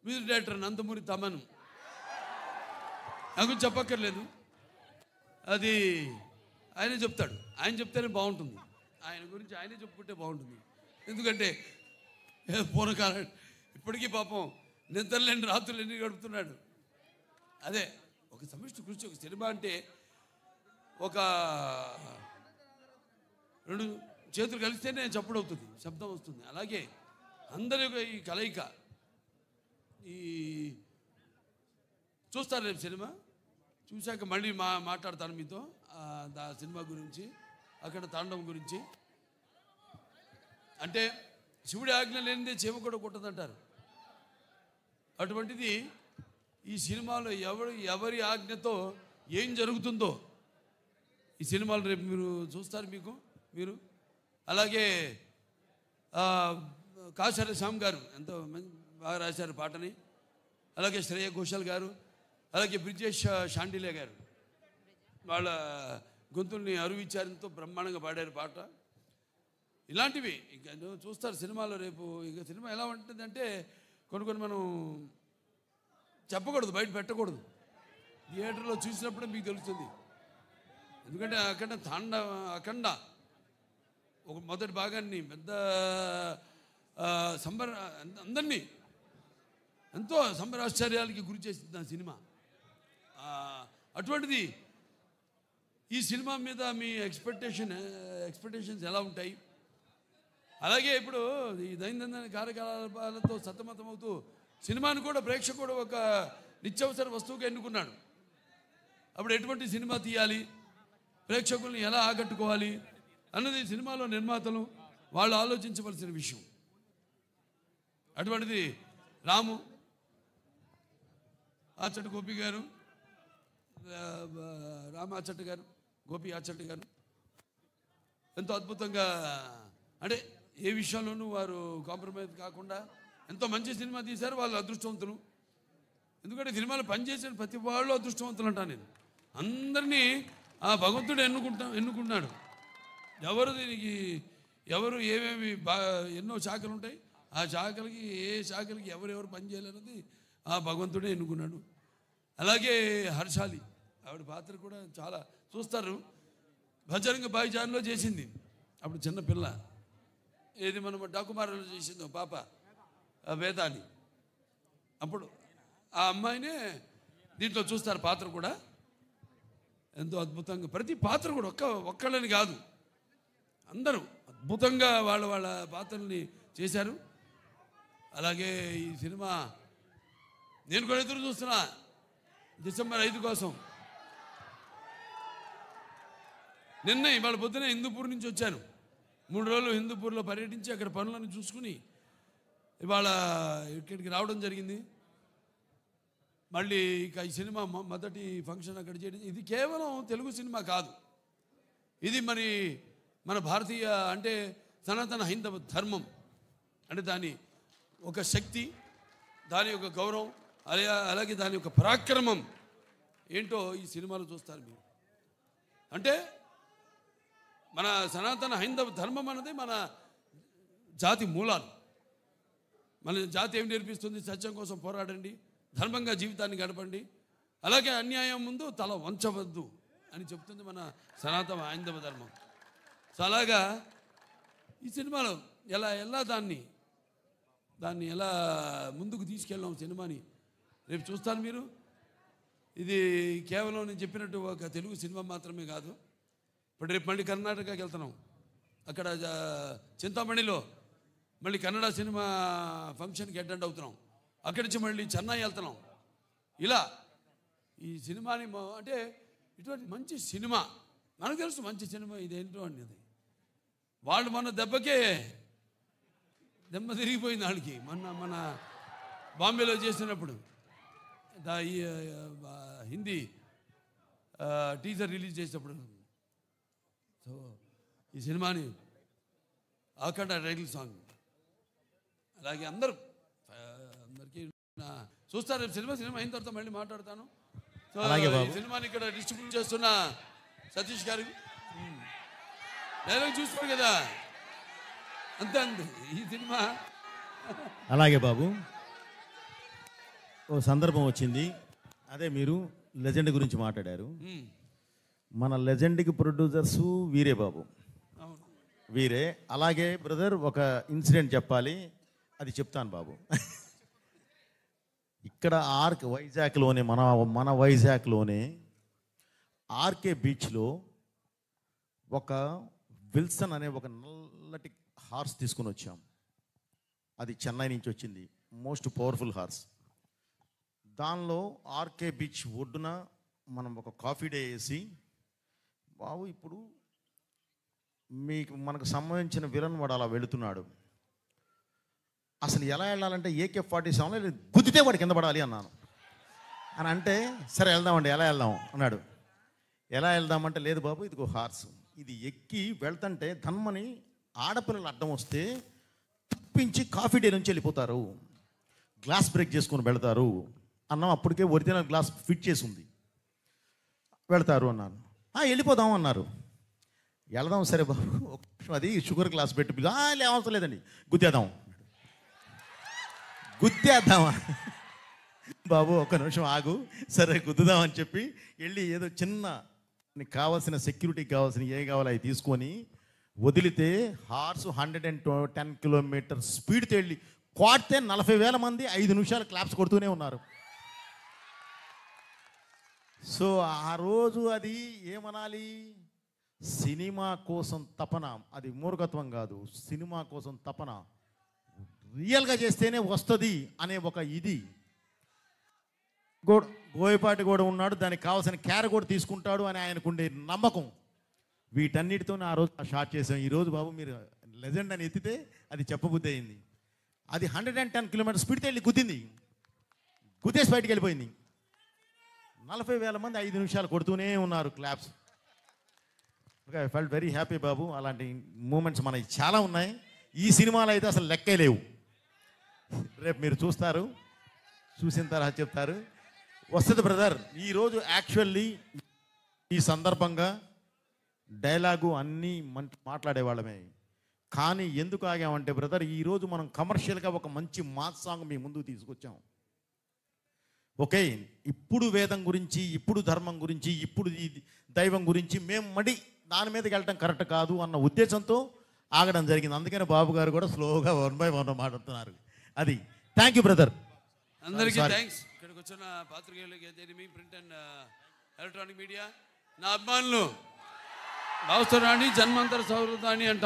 Music director Nandamuri Thaman. నాకు చెప్పక్కర్లేదు, అది ఆయనే చెప్తాడు. ఆయన చెప్తేనే బాగుంటుంది, ఆయన గురించి ఆయనే చెప్పుకుంటే బాగుంటుంది. ఎందుకంటే పూర్వకాలం ఇప్పటికీ పాపం నిద్రలేని రాత్రులు ఎన్ని గడుపుతున్నాడు. అదే ఒక సమిష్టి కృషి. ఒక సినిమా అంటే ఒక 2 చేతులు కలిస్తేనే చప్పుడు అవుతుంది, శబ్దం వస్తుంది. అలాగే అందరి ఈ కలయిక. ఈ చూస్తారు రేపు సినిమా చూశాక మళ్ళీ మాట్లాడతాను మీతో ఆ సినిమా గురించి, అక్కడ తాండవం గురించి. అంటే శివుడి ఆజ్ఞ లేనిదే చీమ కూడా కుట్టదంటారు. అటువంటిది ఈ సినిమాలో ఎవరి ఆజ్ఞతో ఏం జరుగుతుందో ఈ సినిమాలు రేపు మీరు చూస్తారు. మీరు అలాగే కాసార శ్యామ్ గారు ఎంతో బాగా రాశారు పాటని. అలాగే శ్రేయ ఘోషాల్ గారు, అలాగే బ్రిజేష్ షాండిలే గారు వాళ్ళ గొంతుల్ని అరువిచ్చారంతో బ్రహ్మాండంగా పాడారు పాట. ఇలాంటివి ఇంకా చూస్తారు సినిమాలో రేపు. ఇక సినిమా ఎలా ఉంటుందంటే కొన్ని మనం చెప్పకూడదు, బయట పెట్టకూడదు. థియేటర్లో చూసినప్పుడే మీకు తెలుస్తుంది. ఎందుకంటే అఖండ ఒక మొదటి భాగాన్ని పెద్ద అందరినీ ఎంతో సంబరాశ్చర్యాలకి గురి చేసింది ఆ సినిమా. అటువంటిది ఈ సినిమా మీద మీ ఎక్స్పెక్టేషన్స్ ఎలా ఉంటాయి? అలాగే ఇప్పుడు ఈ దైనందిన కార్యకలాపాలతో సతమతమవుతూ సినిమాను కూడా ప్రేక్షకుడు ఒక నిత్యావసర వస్తువుగా ఎన్నుకున్నాడు. అప్పుడు ఎటువంటి సినిమా తీయాలి, ప్రేక్షకుల్ని ఎలా ఆకట్టుకోవాలి అన్నది సినిమాలో నిర్మాతలు వాళ్ళు ఆలోచించవలసిన విషయం. అటువంటిది రాము ఆచట్ గోపి గారు, రామాచట్ గారు, గోపి ఆచట్ గారు ఎంతో అద్భుతంగా, అంటే ఏ విషయంలోనూ వారు కాంప్రమైజ్ కాకుండా ఎంతో మంచి సినిమా తీశారు. వాళ్ళు అదృష్టవంతులు. ఎందుకంటే సినిమాలో పనిచేసిన ప్రతి వాళ్ళు అదృష్టవంతులు అంటాను నేను. అందరినీ ఆ భగవంతుడు ఎన్నుకున్నాడు. ఎవరు ఏమేమి ఎన్నో శాఖలు ఉంటాయి. ఆ శాఖలకి ఏ శాఖలకి ఎవరెవరు పనిచేయాలన్నది ఆ భగవంతుడే ఎన్నుకున్నాడు. అలాగే హర్షాలి ఆవిడ పాత్ర కూడా చాలా చూస్తారు. బజరంగ భాయిజాన్లో చేసింది అప్పుడు చిన్నపిల్ల. ఏది మనం డాకుమారలో చేసిందో పాప వేదాన్ని. అప్పుడు ఆ అమ్మాయినే దీంట్లో చూస్తారు పాత్ర కూడా ఎంతో అద్భుతంగా. ప్రతి పాత్ర కూడా ఒక్కళ్ళని కాదు, అందరూ అద్భుతంగా వాళ్ళ పాత్రల్ని చేశారు. అలాగే ఈ సినిమా నేను కూడా ఎదురు చూస్తున్నా డిసెంబర్ 5 కోసం. నిన్న ఇవాళ పొద్దున హిందూపూర్ నుంచి వచ్చాను. 3 రోజులు హిందూపూర్లో పర్యటించి అక్కడ పనులను చూసుకుని ఇవాళ ఇక్కడికి రావడం జరిగింది. మళ్ళీ ఇక ఈ సినిమా మొదటి ఫంక్షన్ అక్కడ చేయడం. ఇది కేవలం తెలుగు సినిమా కాదు, ఇది మరి మన భారతీయ అంటే సనాతన హైందవ ధర్మం అంటే దాని ఒక శక్తి, దాని యొక్క గౌరవం, అలాగే దాని యొక్క పరాక్రమం ఏంటో ఈ సినిమాలో చూస్తారు మీరు. అంటే మన సనాతన హైందవ ధర్మం అన్నది మన జాతి మూలాలు. మన జాతి ఏమి నేర్పిస్తుంది? సత్యం కోసం పోరాడండి, ధర్మంగా జీవితాన్ని గడపండి, అలాగే అన్యాయం ముందు తల వంచవద్దు అని చెప్తుంది మన సనాతన హైందవ ధర్మం. సో అలాగా ఈ సినిమాలో ఎలా దాన్ని ఎలా ముందుకు తీసుకెళ్ళాం సినిమాని రేపు చూస్తారు మీరు. ఇది కేవలం నేను చెప్పినట్టు ఒక తెలుగు సినిమా మాత్రమే కాదు. ఇప్పుడు రేపు మళ్ళీ కర్ణాటకకి వెళ్తున్నాం. అక్కడ చింతామణిలో మళ్ళీ కన్నడ సినిమా ఫంక్షన్కి అటెండ్ అవుతున్నాం. అక్కడి నుంచి మళ్ళీ చెన్నై వెళ్తున్నాం. ఇలా ఈ సినిమాని అంటే ఇటువంటి మంచి సినిమా మనకు తెలుసు, మంచి సినిమా ఇదేంటో అనేది. వాళ్ళు మన దెబ్బ తిరిగిపోయింది వాళ్ళకి. మన బాంబేలో చేసినప్పుడు హిందీ టీజర్ రిలీజ్ చేసినప్పుడు. సో ఈ సినిమాని అఖండ టైటిల్ సాంగ్, అలాగే అందరికీ చూస్తారు. సినిమా అయిన తర్వాత మళ్ళీ మాట్లాడతాను. సో ఈ సినిమాని ఇక్కడ డిస్ట్రిబ్యూట్ చేస్తున్న సతీష్ గారు డైలాగ్ చూసుకోరు కదా, అంతే ఈ సినిమా. అలాగే బాబు. ఓ సందర్భం వచ్చింది. అదే మీరు లెజెండ్ గురించి మాట్లాడారు. మన లెజెండ్కి ప్రొడ్యూసర్సు వీరే బాబు, వీరే. అలాగే బ్రదర్ ఒక ఇన్సిడెంట్ చెప్పాలి, అది చెప్తాను బాబు. ఇక్కడ వైజాగ్లోనే మన వైజాగ్లోనే ఆర్కే బీచ్లో ఒక విల్సన్ అనే ఒక నల్లటి హార్స్ తీసుకుని వచ్చాం. అది చెన్నై నుంచి వచ్చింది, మోస్ట్ పవర్ఫుల్ హార్స్. దానిలో ఆర్కే బీచ్ ఒడ్డున మనం ఒక కాఫీ డే వేసి, బాబు ఇప్పుడు మనకు సంబంధించిన విలన్ వాడు అలా వెళుతున్నాడు, అసలు ఎలా వెళ్ళాలంటే AK-47 గుద్దితే వాడు కింద పడాలి అన్నాను. అని అంటే సరే వెళ్దామండి, ఎలా వెళ్దాం అన్నాడు. ఎలా వెళ్దామంటే లేదు బాబు ఇదిగో హార్స్, ఇది ఎక్కి వెళ్తుంటే ధన్మని ఆడపిల్లలు అడ్డం వస్తే తప్పించి కాఫీ డే నుంచి వెళ్ళిపోతారు, గ్లాస్ బ్రేక్ చేసుకొని వెళ్తారు అన్నాం. అప్పటికే ఒరిజినల్ గ్లాస్ ఫిట్ చేసి ఉంది, వెళ్తారు అన్నాను. వెళ్ళిపోదాం అన్నారు. వెళదాం సరే బాబు, అది షుగర్ గ్లాస్ పెట్టి అవసరం లేదండి గుద్దేద్దామా బాబు, ఒక్క నిమిషం ఆగు, సరే గుద్దుదామని చెప్పి వెళ్ళి ఏదో చిన్న నీకు కావాల్సిన సెక్యూరిటీకి కావాల్సిన ఏ కావాలో అవి తీసుకొని వదిలితే హార్స్ 110 కిలోమీటర్ స్పీడ్తో వెళ్ళి కొడితే 40,000 మంది 5 నిమిషాలు క్లాప్స్ కొడుతూనే ఉన్నారు. సో ఆ రోజు అది ఏమనాలి, సినిమా కోసం తపన, అది మూర్ఖత్వం కాదు, సినిమా కోసం తపన, రియల్గా చేస్తేనే వస్తుంది అనే ఒక ఇది. గోయపాటి కూడా ఉన్నాడు, దానికి కావాల్సిన క్యార కూడా తీసుకుంటాడు అని ఆయనకుండే నమ్మకం. వీటన్నిటితో ఆ రోజు షార్ట్ చేసాం. ఈరోజు బాబు మీరు లెజెండ్ అని ఎత్తితే అది చెప్పబుద్ధి అయింది. అది 110 కిలోమీటర్ స్పీడ్తో వెళ్ళి గుద్దేసి బయటికి వెళ్ళిపోయింది. 40,000 మంది 5 నిమిషాలు కొడుతూనే ఉన్నారు claps. Okay, I felt very happy బాబు. అలాంటి మూమెంట్స్ మనకి చాలా ఉన్నాయి. ఈ సినిమాలో అయితే అసలు లెక్కే లేవు. రేపు మీరు చూస్తారు, చూసిన తర్వాత చెప్తారు. వస్తుంది బ్రదర్. ఈరోజు యాక్చువల్లీ ఈ సందర్భంగా డైలాగు అన్నీ మాట్లాడేవాళ్ళమే, కానీ ఎందుకు ఆగామంటే బ్రదర్, ఈరోజు మనం కమర్షియల్గా ఒక మంచి మాస్ సాంగ్ మీ ముందుకు తీసుకొచ్చాం. ఓకే, ఇప్పుడు వేదం గురించి, ఇప్పుడు ధర్మం గురించి, ఇప్పుడు ఈ దైవం గురించి మేము దాని మీదకి వెళ్ళటం కరెక్ట్ కాదు అన్న ఉద్దేశంతో ఆగడం జరిగింది. అందుకని బాబు గారు కూడా స్లోగా 1 by 1 మాట్లాడుతున్నారు. అది థ్యాంక్ యూ బ్రదర్. అందరికీ థ్యాంక్స్. ఇక్కడికి వచ్చిన పాత్రికేయులకి, ప్రింట్ అండ్ ఎలక్ట్రానిక్ మీడియా, నా అభిమానులు, భావస్థరాణి జన్మాంతర సౌహృదాన్ని అంటాం.